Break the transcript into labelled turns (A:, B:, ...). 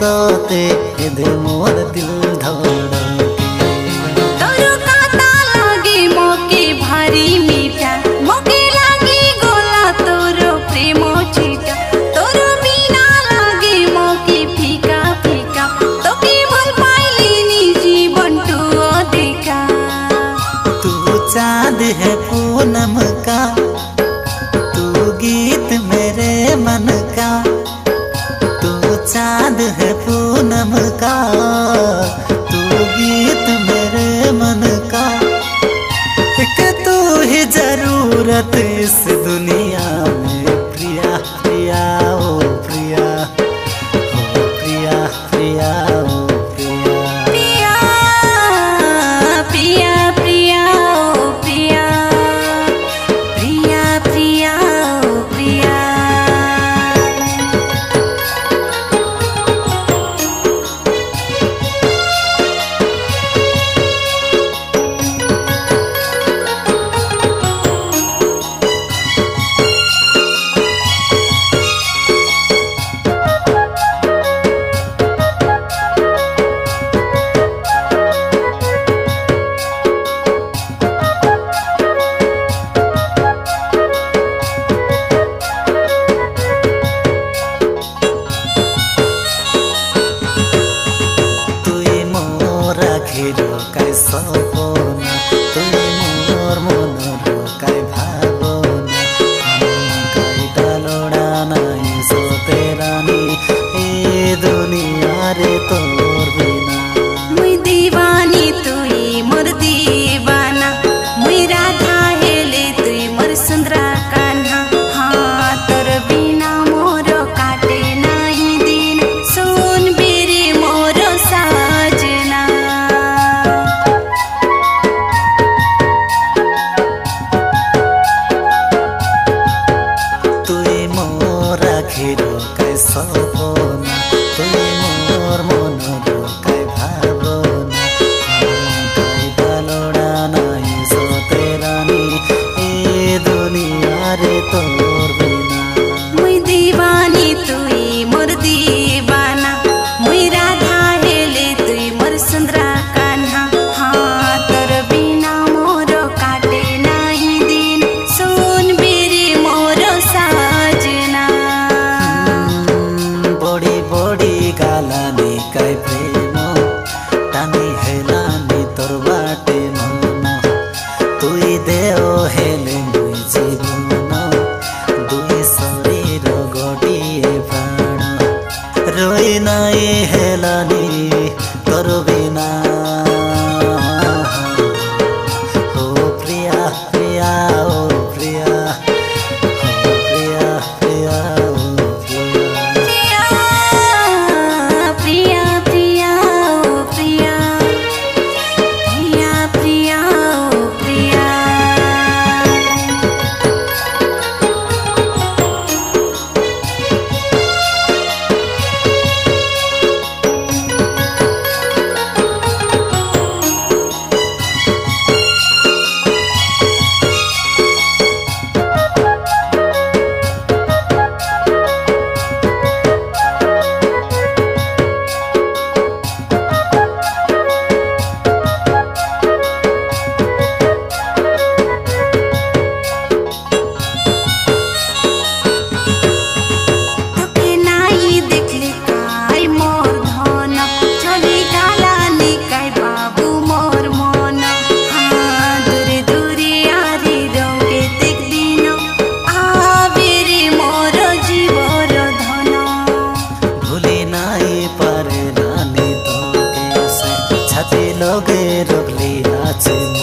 A: सोते दे मोर दिल धड़के
B: तोरो काता लागे मोके भारी मीठा मोके लागे गोला तोरो प्रेम छीटा तोरो बिना लागे मोके फीका फीका तोके भूल पाइलिनी जीवन टू देखा
A: तू चाँद है पूनम का तू गीत मेरे मन का चाँद है पूनम का तू गीत मेरे मन का एक तू ही जरूरत इस दुनिया में प्रिया प्रिया ओ प्रिया ओ प्रिया प्रिया ओ प्रिया
B: प्रिया प्रिया प्रिया ओ प्रिया प्रिया प्रिया ओ प्रिया
A: सपना तुम मोर मनर काय भावना काय डालोड़ा नहीं सोते रानी ए दुनिया रे तोर बिना
B: मुई दीवानी तुई मोर दीवाना मुई राधा हेले तुई मोर सुंदरा कान्हा हाँ तोर बिना मोर काटे नहीं दिन सुन बेरे मोर साजना
A: सपना तुम मोर मनर काय भावना काय डालोड़ा नहीं सोते रानी ए दुनिया रे तोर बिना
B: मुई दीवानी तुई मोर दीवाना मुई राधा हेले तुई मोर सुंदरा कान्हा हाँ तोर बिना मोर काटे नहीं दिन सुन बेरे मोर साजना
A: बड़ी गालानी काय प्रेम टानी हेलानी तोर बाटे मन तुई देओ हेले मुई जीवन दुई शरीर गोटिए प्राण रोई नाई हेलानी तोर बिना ओ प्रिया प्रिया ओ प्रिया ओ प्रिया प्रिया ओ प्रिया
B: प्रिया प्रिया ओ प्रिया प्रिया प्रिया ओ प्रिया
A: লগে রগলি আছে